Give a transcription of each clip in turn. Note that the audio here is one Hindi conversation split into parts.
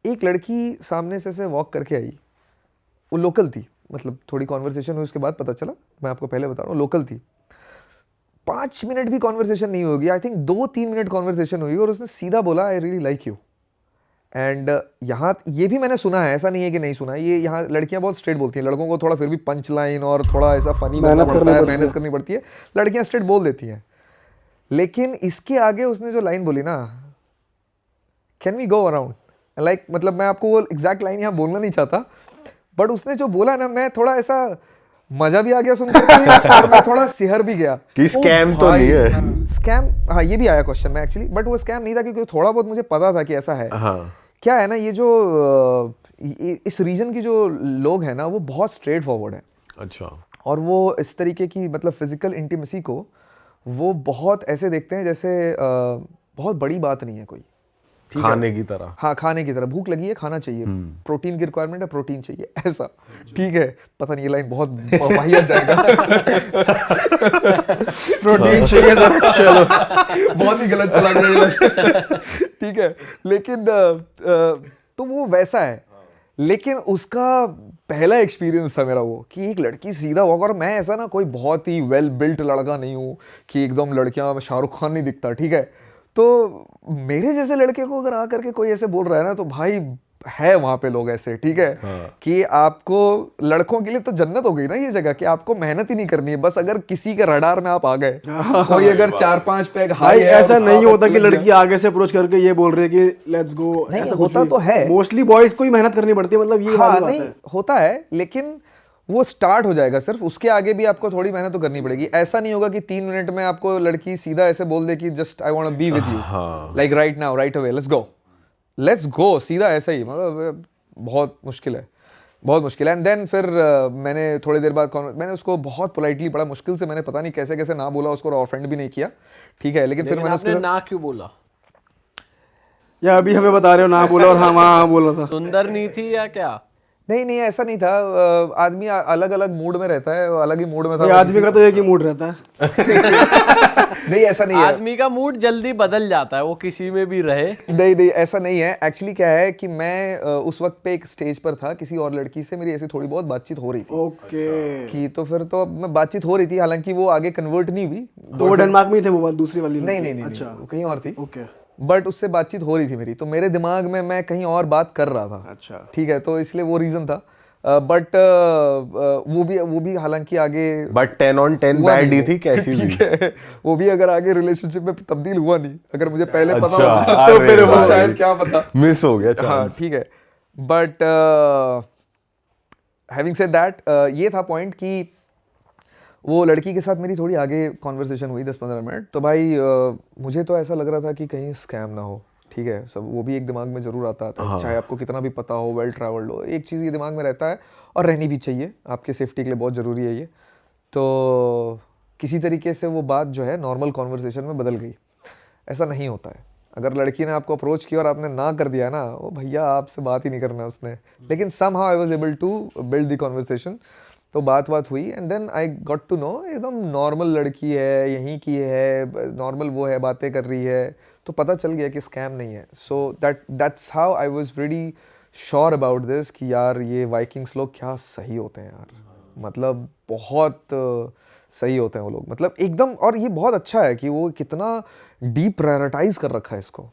एक लड़की सामने से वॉक करके आई, वो लोकल थी, मतलब थोड़ी कॉन्वर्सेशन हुई उसके बाद पता चला, मैं आपको पहले बता रहा हूँ लोकल थी। 5 मिनट भी कॉन्वर्सेशन नहीं होगी, आई थिंक 2-3 मिनट कॉन्वर्सेशन हुई और उसने सीधा बोला I really like you. And यहाँ ये भी मैंने सुना है, ऐसा नहीं है कि नहीं सुना है, ये यहाँ लड़कियाँ बहुत स्ट्रेट बोलती हैं, लड़कों को थोड़ा फिर भी पंच लाइन और थोड़ा ऐसा फनी बनना पड़ता है, मेहनत करनी पड़ती है, लड़कियाँ स्ट्रेट बोल देती हैं। लेकिन इसके आगे उसने जो लाइन बोली ना, can we go around, like मतलब मैं आपको वो एग्जैक्ट लाइन यहाँ बोलना नहीं चाहता, बट उसने जो बोला ना, मैं थोड़ा ऐसा मजा भी आ गया सुनकर और मैं थोड़ा सिहर भी गया कि स्कैम तो नहीं है। स्कैम, हाँ ये भी आया क्वेश्चन में एक्चुअली, बट वो स्कैम नहीं था क्योंकि थोड़ा बहुत मुझे पता था कि ऐसा है। हाँ। क्या है ना, ये जो इस रीजन की जो लोग हैं ना, वो बहुत स्ट्रेट फॉरवर्ड है। अच्छा। और वो इस तरीके की मतलब फिजिकल इंटीमेसी को वो बहुत ऐसे देखते हैं जैसे बहुत बड़ी बात नहीं है कोई, खाने की तरह। हाँ खाने की तरह, भूख लगी है खाना चाहिए, प्रोटीन की रिक्वायरमेंट है प्रोटीन चाहिए, ऐसा। ठीक है, पता नहीं ये लाइन बहुत वाहियात जाएगा प्रोटीन चाहिए जरा, चलो बहुत ही गलत चला गया ये लाइन ठीक है, लेकिन तो वो वैसा है। लेकिन उसका पहला एक्सपीरियंस था मेरा वो, कि एक लड़की सीधा वॉक, और मैं ऐसा ना कोई बहुत ही वेल बिल्ट लड़का नहीं हूँ कि एकदम लड़कियां शाहरुख खान नहीं दिखता, ठीक है। तो मेरे जैसे लड़के को अगर आकर के कोई ऐसे बोल रहा है ना, तो भाई है वहां पे लोग ऐसे, ठीक है। हाँ। कि आपको लड़कों के लिए तो जन्नत हो गई ना ये जगह, कि आपको मेहनत ही नहीं करनी है, बस अगर किसी के रडार में आप आ गए, कोई अगर 4-5 पैग भाई ऐसा नहीं होता कि लड़की आगे से अप्रोच करके ये बोल रही है कि लेट्स गो, नहीं ऐसा होता तो है, मोस्टली बॉयज को ही मेहनत करनी पड़ती है, मतलब ये वाली बात नहीं है। होता है, लेकिन वो स्टार्ट हो जाएगा सिर्फ, उसके आगे भी आपको थोड़ी मेहनत तो करनी पड़ेगी। ऐसा नहीं होगा कि 3 मिनट में आपको लड़की सीधा ऐसे बोल दे कि just I want to be with you, like right now right away, let's go, सीधा ऐसा ही, मतलब बहुत मुश्किल है, बहुत मुश्किल है। एंड देन फिर मैंने थोड़ी देर बाद मैंने उसको बहुत पोलाइटली, बड़ा मुश्किल से मैंने पता नहीं कैसे कैसे ना बोला उसको, और ऑफेंड भी नहीं किया, ठीक है। लेकिन फिर मैंने उसको ना क्यों बोला, या अभी हमें बता रहे हो ना बोला और हाँ बोला था, सुंदर नहीं थी या क्या? नहीं ऐसा नहीं था, आदमी अलग अलग मूड में रहता है, अलग ही मूड में था। आदमी का तो एक ही मूड रहता है नहीं ऐसा नहीं है, आदमी का मूड जल्दी बदल जाता है, वो किसी में भी रहे। नहीं ऐसा नहीं है। एक्चुअली क्या है कि मैं उस वक्त पे एक स्टेज पर था, किसी और लड़की से मेरी ऐसी थोड़ी बहुत बातचीत हो रही थी, ओके। कि तो फिर तो मैं बातचीत हो रही थी, हालांकि वो आगे कन्वर्ट नहीं हुई। तो वो डेनमार्क में थे वो दूसरी वाली? नहीं अच्छा, वो कहीं और थी, ओके। बट उससे बातचीत हो रही थी मेरी, तो मेरे दिमाग में मैं कहीं और बात कर रहा था, अच्छा ठीक है, तो इसलिए वो रीजन था। बट वो भी हालांकि आगे, बट 10 on 10 बैड ही थी कैसी भी, ठीक है, वो भी अगर आगे रिलेशनशिप में तब्दील हुआ नहीं, अगर मुझे पहले पता अच्छा, होता तो फिर वो शायद क्या पता मिस हो गया हाँ चांस। ठीक है। बट हैविंग सेड दैट, ये था पॉइंट कि वो लड़की के साथ मेरी थोड़ी आगे कॉन्वर्सेशन हुई 10-15 मिनट, तो भाई मुझे तो ऐसा लग रहा था कि कहीं स्कैम ना हो, ठीक है। सब वो भी एक दिमाग में जरूर आता है, चाहे आपको कितना भी पता हो, वेल ट्रैवल्ड हो, एक चीज़ ये दिमाग में रहता है, और रहनी भी चाहिए, आपके सेफ्टी के लिए बहुत ज़रूरी है ये। तो किसी तरीके से वो बात जो है नॉर्मल कॉन्वर्सेशन में बदल गई। ऐसा नहीं होता है, अगर लड़की ने आपको अप्रोच किया और आपने ना कर दिया ना, वो भैया आपसे बात ही नहीं करना उसने। लेकिन somehow I was able to build the conversation, तो बात हुई, and then I got to know एकदम नॉर्मल लड़की है, यहीं की है, नॉर्मल वो है, बातें कर रही है, तो पता चल गया कि स्कैम नहीं है। So that's how I was very sure about this कि यार ये वाइकिंग्स लोग क्या सही होते हैं यार, मतलब बहुत सही होते हैं वो लोग, मतलब एकदम। और ये बहुत अच्छा है कि वो कितना डीप प्रायोरिटाइज कर रखा है इसको,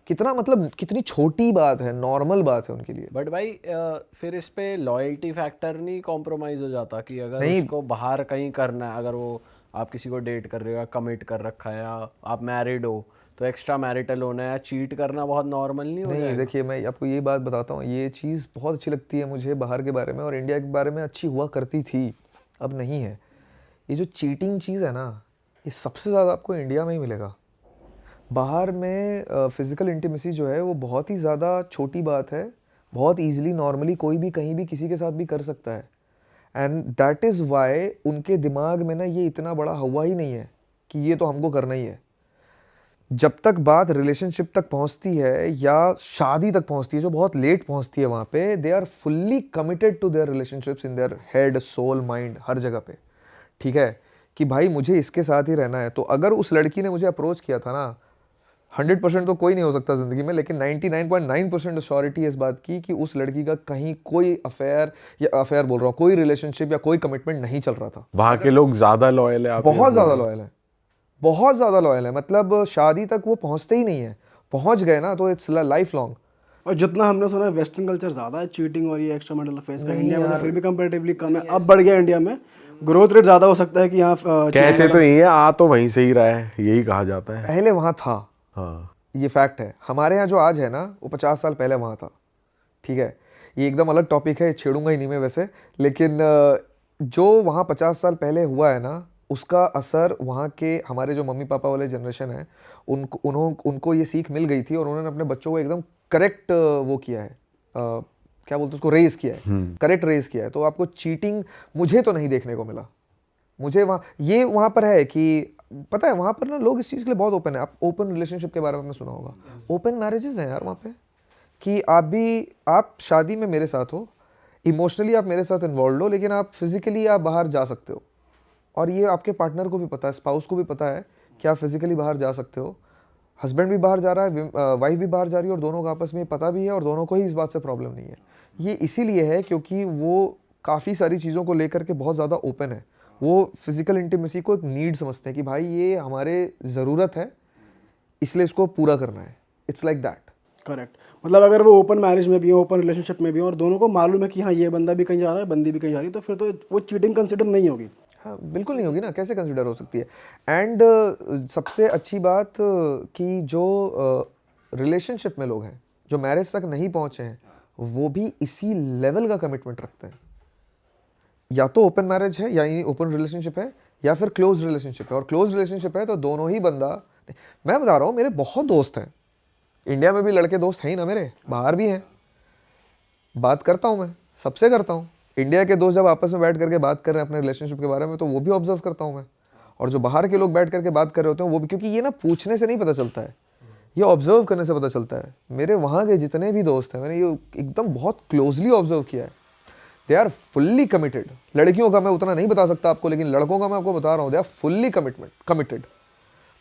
कितना मतलब कितनी छोटी बात है, नॉर्मल बात है उनके लिए। बट भाई फिर इस पे लॉयल्टी फैक्टर नहीं कॉम्प्रोमाइज हो जाता कि अगर नहीं, उसको बाहर कहीं करना है, अगर वो आप किसी को डेट कर रहे हो या कमिट कर रखा है या आप मैरिड हो, तो एक्स्ट्रा मैरिटल होना या चीट करना बहुत नॉर्मल नहीं हो जाएगा? देखिए मैं आपको ये बात बताता हूँ, ये चीज़ बहुत अच्छी लगती है मुझे बाहर के बारे में, और इंडिया के बारे में अच्छी हुआ करती थी, अब नहीं है। ये जो चीटिंग चीज़ है ना, ये सबसे ज़्यादा आपको इंडिया में ही मिलेगा। बाहर में फिज़िकल इंटीमेसी जो है वो बहुत ही ज़्यादा छोटी बात है, बहुत ईजिली नॉर्मली कोई भी कहीं भी किसी के साथ भी कर सकता है। एंड दैट इज़ वाई उनके दिमाग में ना ये इतना बड़ा हवा ही नहीं है कि ये तो हमको करना ही है। जब तक बात रिलेशनशिप तक पहुंचती है या शादी तक पहुंचती है, जो बहुत लेट पहुंचती है, वहाँ पे they are fully committed to their relationships in their head, soul, mind, हर जगह पे, ठीक है, कि भाई मुझे इसके साथ ही रहना है। तो अगर उस लड़की ने मुझे अप्रोच किया था ना, 100% तो कोई नहीं हो सकता ज़िंदगी में, लेकिन 99.9% श्योरिटी है इस बात की कि उस लड़की का कहीं कोई अफेयर, या अफेयर बोल रहा हूँ, कोई रिलेशनशिप या कोई कमिटमेंट नहीं चल रहा था। वहाँ के लोग ज्यादा लॉयल है, आप बहुत ज़्यादा लॉयल है, बहुत ज़्यादा लॉयल है, मतलब शादी तक वो पहुँचते ही नहीं है, पहुँच गए ना तो इट्स लाइफ लॉन्ग। और जितना हमने सुना है वेस्टर्न कल्चर ज़्यादा है चीटिंग और ये एक्स्ट्रा मैरिटल अफेयर्स का, इंडिया में तो फिर भी कंपैरेटिवली कम है। अब बढ़ गया इंडिया में, ग्रोथ रेट ज़्यादा हो सकता है कि यहाँ कहते तो ये आ तो वहीं से ही रहा है, यही कहा जाता है। पहले वहाँ था, हाँ, ये फैक्ट है। हमारे यहाँ जो आज है ना वो 50 साल पहले वहाँ था, ठीक है। ये एकदम अलग टॉपिक है, छेड़ूंगा ही नहीं मैं वैसे, लेकिन जो वहाँ 50 साल पहले हुआ है ना, उसका असर वहाँ के हमारे जो मम्मी पापा वाले जनरेशन है उनको ये सीख मिल गई थी, और उन्होंने अपने बच्चों को एकदम करेक्ट वो किया है, क्या बोलते हैं उसको, रेज किया है, करेक्ट रेज किया है। तो आपको चीटिंग मुझे तो नहीं देखने को मिला। मुझे वहाँ पर है कि पता है वहाँ पर ना लोग इस चीज़ के लिए बहुत ओपन है। आप ओपन रिलेशनशिप के बारे में आपने सुना होगा, ओपन मैरिजेस हैं यार वहाँ पे, कि आप शादी में मेरे साथ हो, इमोशनली आप मेरे साथ इन्वॉल्व हो, लेकिन आप फिजिकली आप बाहर जा सकते हो, और ये आपके पार्टनर को भी पता है, स्पाउस को भी पता है कि आप फिजिकली बाहर जा सकते हो। हस्बैंड भी बाहर जा रहा है, वाइफ भी बाहर जा रही है, और दोनों को आपस में पता भी है, और दोनों को ही इस बात से प्रॉब्लम नहीं है। ये इसीलिए है क्योंकि वो काफ़ी सारी चीज़ों को लेकर के बहुत ज़्यादा ओपन है। वो फिजिकल इंटीमेसी को एक नीड समझते हैं कि भाई ये हमारे ज़रूरत है, इसलिए इसको पूरा करना है। It's like that. करेक्ट, मतलब अगर वो ओपन मैरिज में भी हो, ओपन रिलेशनशिप में भी हो, और दोनों को मालूम है कि हाँ ये बंदा भी कहीं जा रहा है, बंदी भी कहीं जा रही है, तो फिर तो वो चीटिंग कंसिडर नहीं होगी। हाँ बिल्कुल नहीं होगी ना, कैसे कंसिडर हो सकती है। एंड सबसे अच्छी बात कि जो रिलेशनशिप में लोग हैं, जो मैरिज तक नहीं पहुँचे हैं, वो भी इसी लेवल का कमिटमेंट रखते हैं। या तो ओपन मैरिज है, या ओपन रिलेशनशिप है, या फिर क्लोज रिलेशनशिप है। और क्लोज रिलेशनशिप है तो दोनों ही बंदा, मैं बता रहा हूँ मेरे बहुत दोस्त हैं, इंडिया में भी लड़के दोस्त हैं ही ना मेरे, बाहर भी हैं, बात करता हूँ मैं, सबसे करता हूँ। इंडिया के दोस्त जब आपस में बैठ करके बात कर रहे हैं अपने रिलेशनशिप के बारे में, तो वो भी ऑब्जर्व करता हूँ मैं, और जो बाहर के लोग बैठ करके बात कर रहे होते हैं वो भी, क्योंकि ये ना पूछने से नहीं पता चलता है, ये ऑब्जर्व करने से पता चलता है। मेरे वहाँ के जितने भी दोस्त हैं, मैंने ये एकदम बहुत क्लोजली ऑब्जर्व किया है, दे आर फुल्ली कमिटेड। लड़कियों का मैं उतना नहीं बता सकता आपको, लेकिन लड़कों का मैं आपको बता रहा हूँ, दे आर फुल्ली कमिटेड।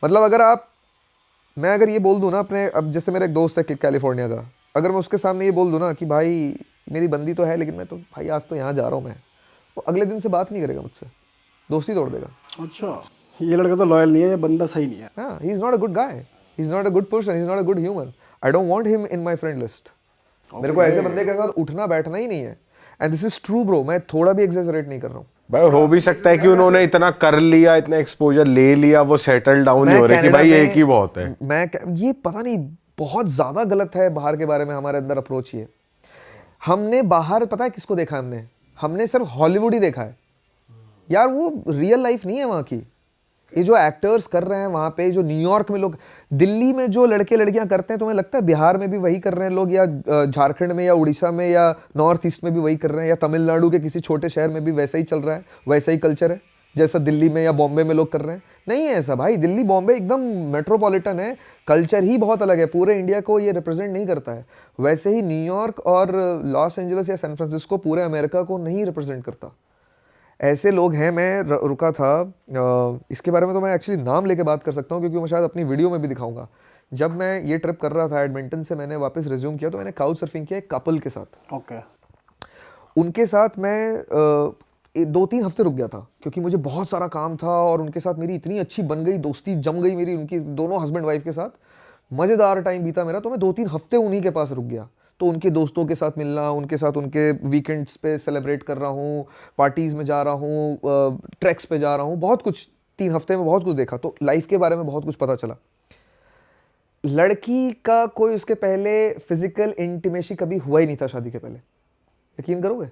मतलब अगर ये बोल दूँ ना अपने, अब जैसे मेरा एक दोस्त है कैलिफोर्निया का, अगर मैं उसके सामने ये बोल दूँ ना कि भाई मेरी बंदी तो है, लेकिन मैं तो भाई आज तो यहाँ जा रहा हूँ मैं, वो अगले दिन से बात नहीं करेगा मुझसे, दोस्ती तोड़ देगा। अच्छा, ये लड़का तो लॉयल नहीं है, ये बंदा सही नहीं है। हाँ, he is not a good guy, he is not a good person, he is not a good human, I don't want him in my friend list. मेरे को ऐसे बंदे के साथ उठना बैठना ही नहीं है। And this is true bro, मैं थोड़ा भी एग्जैजरेट नहीं कर रहा हूँ। भाई हो भी सकता है कि उन्होंने इतना कर लिया, इतना एक्सपोजर ले लिया, वो सेटल डाउन नहीं हो रहे कि भाई एक ही बहुत है। ये पता नहीं बहुत ज्यादा गलत है बाहर के बारे में हमारे अंदर अप्रोच। ये हमने बाहर पता है किसको देखा, हमने सिर्फ हॉलीवुड ही देखा है यार, वो रियल लाइफ नहीं है वहाँ की। ये जो एक्टर्स कर रहे हैं वहाँ पे, जो न्यूयॉर्क में लोग, दिल्ली में जो लड़के लड़कियाँ करते हैं, तुम्हें लगता है बिहार में भी वही कर रहे हैं लोग, या झारखंड में या उड़ीसा में या नॉर्थ ईस्ट में भी वही कर रहे हैं, या तमिलनाडु के किसी छोटे शहर में भी वैसा ही चल रहा है, वैसा ही कल्चर है जैसा दिल्ली में या बॉम्बे में लोग कर रहे हैं? नहीं है ऐसा भाई। दिल्ली बॉम्बे एकदम मेट्रोपॉलिटन है, कल्चर ही बहुत अलग है, पूरे इंडिया को ये रिप्रेजेंट नहीं करता है। वैसे ही न्यूयॉर्क और लॉस एंजलिस या सैन फ्रांसिस्को पूरे अमेरिका को नहीं रिप्रेजेंट करता। ऐसे लोग हैं। मैं रुका था, इसके बारे में तो मैं एक्चुअली नाम लेके बात कर सकता हूँ, क्योंकि मैं शायद अपनी वीडियो में भी दिखाऊंगा। जब मैं ये ट्रिप कर रहा था एडमिंटन से, मैंने वापस रिज्यूम किया, तो मैंने काउच सर्फिंग किया एक कपल के साथ। ओके। उनके साथ मैं 2-3 हफ्ते रुक गया था, क्योंकि मुझे बहुत सारा काम था, और उनके साथ मेरी इतनी अच्छी बन गई दोस्ती, जम गई मेरी उनकी, दोनों हस्बैंड वाइफ के साथ मज़ेदार टाइम बीता मेरा। तो मैं 2-3 हफ्ते उन्हीं के पास रुक गया। तो उनके दोस्तों के साथ मिलना, उनके साथ उनके वीकेंड्स पे सेलिब्रेट कर रहा हूँ, पार्टीज़ में जा रहा हूँ, ट्रैक्स पे जा रहा हूँ, बहुत कुछ 3 हफ्ते में बहुत कुछ देखा। तो लाइफ के बारे में बहुत कुछ पता चला। लड़की का कोई उसके पहले फिजिकल इंटीमेसी कभी हुआ ही नहीं था शादी के पहले। यकीन करोगे?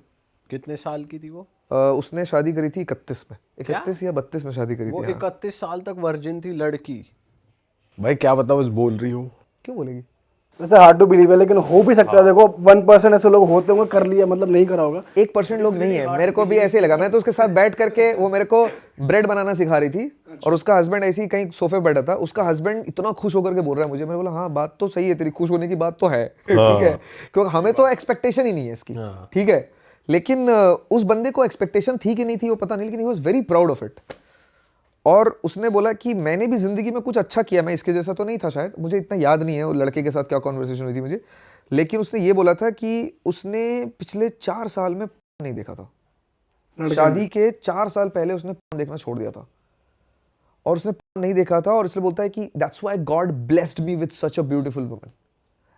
कितने साल की थी वो? उसने शादी करी थी 31 में, 31 या 32 में शादी करी वो थी। 31 साल तक वर्जिन थी लड़की। भाई क्या बता, बस बोल रही हो। क्यों बोलेगी? वैसे हार्ड टू बिलीव है, लेकिन हो भी सकता है। देखो 1% ऐसे लोग होते होंगे, कर लिया मतलब नहीं करा होगा। 1% लोग नहीं है। मेरे को भी ऐसे ही लगा। मैं तो उसके साथ बैठ करके, वो मेरे को ब्रेड बनाना सिखा रही थी, और उसका हस्बैंड ऐसे ही कहीं सोफे बैठा था। उसका हस्बैंड इतना खुश होकर के बोल रहा है मुझे। मैंने बोला हाँ बात तो सही है तेरी, खुश होने की बात तो है, ठीक है, क्योंकि हमें तो एक्सपेक्टेशन ही नहीं है इसकी, ठीक है। लेकिन उस बंदे को एक्सपेक्टेशन थी कि नहीं थी वो पता नहीं, लेकिन he was very proud of it. और उसने बोला कि मैंने भी ज़िंदगी में कुछ अच्छा किया, मैं इसके जैसा तो नहीं था शायद, मुझे इतना याद नहीं है वो लड़के के साथ क्या कॉन्वर्सेशन हुई थी मुझे, लेकिन उसने ये बोला था कि उसने पिछले 4 साल में नहीं देखा था। शादी के 4 साल पहले उसने देखना छोड़ दिया था और उसने नहीं देखा था, और इसलिए बोलता है कि that's why God blessed me with such a beautiful woman.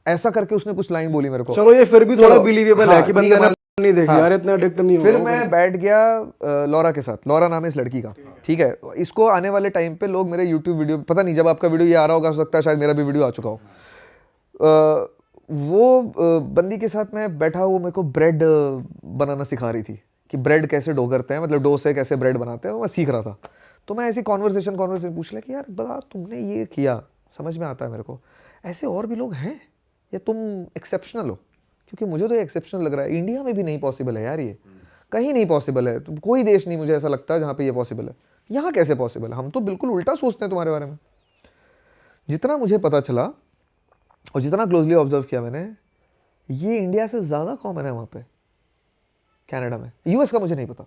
ऐसा करके उसने कुछ लाइन बोली मेरे को। चलो ये फिर भी थोड़ा चलो, बिलीवेबल हाँ, है कि ठीक बंदे है, ने नहीं देखी यार, इतना एडिक्ट नहीं फिर होगा। मैं बैठ गया लॉरा के साथ। लॉरा नाम है इस लड़की का, ठीक है। इसको आने वाले टाइम पे लोग मेरे यूट्यूब वीडियो, पता नहीं जब आपका वीडियो ये आ रहा होगा, हो सकता है शायद मेरा भी वीडियो आ चुका हो। बंदी के साथ मैं बैठा, वो मेरे को ब्रेड बनाना सिखा रही थी कि ब्रेड कैसे डो करते हैं, मतलब डो से कैसे ब्रेड बनाते हैं, वो मैं सीख रहा था। तो मैं ऐसी कॉन्वर्सेशन पूछ लिया कि यार बता, तुमने ये किया, समझ में आता है मेरे को, ऐसे और भी लोग हैं या तुम एक्सेप्शनल हो? क्योंकि मुझे तो ये एक्सेप्शनल लग रहा है। इंडिया में भी नहीं पॉसिबल है यार, ये कहीं नहीं पॉसिबल है। कोई देश नहीं मुझे ऐसा लगता है जहाँ पे ये पॉसिबल है। यहाँ कैसे पॉसिबल है? हम तो बिल्कुल उल्टा सोचते हैं तुम्हारे बारे में। जितना मुझे पता चला और जितना क्लोजली ऑब्जर्व किया मैंने, ये इंडिया से ज़्यादा कॉमन है वहाँ पे, कनाडा में। यूएस का मुझे नहीं पता,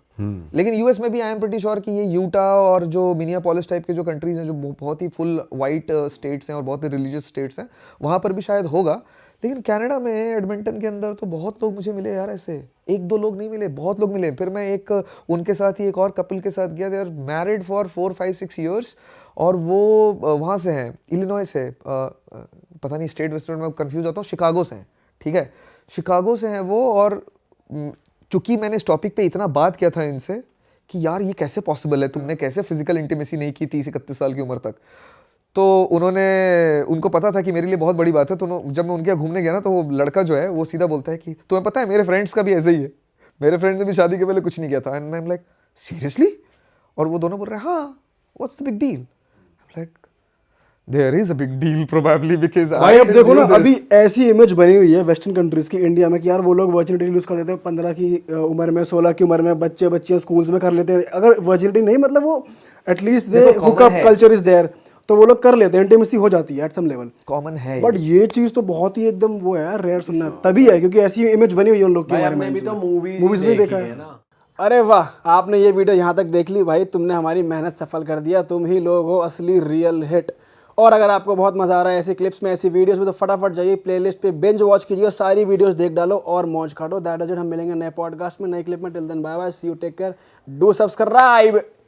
लेकिन यूएस में भी आई एम प्रीटी श्योर कि ये यूटा और जो मिनियापोलिस टाइप के जो कंट्रीज हैं, जो बहुत ही फुल वाइट स्टेट्स हैं और बहुत ही रिलीजियस स्टेट्स हैं, वहाँ पर भी शायद होगा। लेकिन कनाडा में एडमिंटन के अंदर तो बहुत लोग मुझे मिले यार, ऐसे 1-2 लोग नहीं मिले, बहुत लोग मिले। फिर मैं एक उनके साथ ही एक और कपल के साथ गया, they are married for 4-5-6 years, और वो वहाँ से हैं, इलिनॉय से, पता नहीं स्टेट वेस्टर्न में कंफ्यूज होता हूँ, शिकागो से हैं, ठीक है, शिकागो से हैं वो। और चूंकि मैंने इस टॉपिक पे इतना बात किया था इनसे कि यार ये कैसे पॉसिबल है, तुमने कैसे फिजिकल इंटीमेसी नहीं की 30-31 साल की उम्र तक, तो उनको पता था कि मेरे लिए बहुत बड़ी बात है। तो जब मैं उनके यहाँ घूमने गया ना, तो वो लड़का जो है वो सीधा बोलता है कि तुम्हें पता है मेरे फ्रेंड्स का भी ऐसे ही है, मेरे फ्रेंड्स ने भी शादी के पहले कुछ नहीं किया था। And I am like seriously? और वो दोनों बोल रहे हैं हाँ, what's the big deal? Like there is a big deal probably, because भाई अब देखो ना, अभी ऐसी इमेज बनी हुई है वेस्टर्न कंट्रीज की इंडिया में कि यार वो लोग वर्जिनिटी लूज कर देते हैं 15 की उम्र में, 16 की उम्र में, बच्चे स्कूल्स में कर लेते हैं। अगर वर्जिनिटी नहीं, मतलब वो at least they hook up culture is there, तो वो लोग कर लेते हैं, इंटीमेसी हो जाती है एट सम लेवल, कॉमन है। बट ये चीज तो बहुत ही एकदम वो है यार, रेयर सुनना तभी है, क्योंकि ऐसी इमेज बनी हुई है उन लोग के बारे में। भी तो मूवीज में देखा है ना। अरे वाह, आपने ये वीडियो यहाँ तक देख ली भाई, तुमने हमारी मेहनत सफल कर दिया, तुम ही लोग हो असली रियल हिट। और अगर आपको बहुत मजा आ रहा है ऐसी क्लिप्स में, ऐसी वीडियोस में, तो फटाफट जाइए प्लेलिस्ट पे, बिंज वॉच कीजिए, सारी वीडियोस देख डालो और मौज काटो। That is it. हम मिलेंगे नए पॉडकास्ट में, नई क्लिप में। Till then bye bye, see you, take care, do subscribe.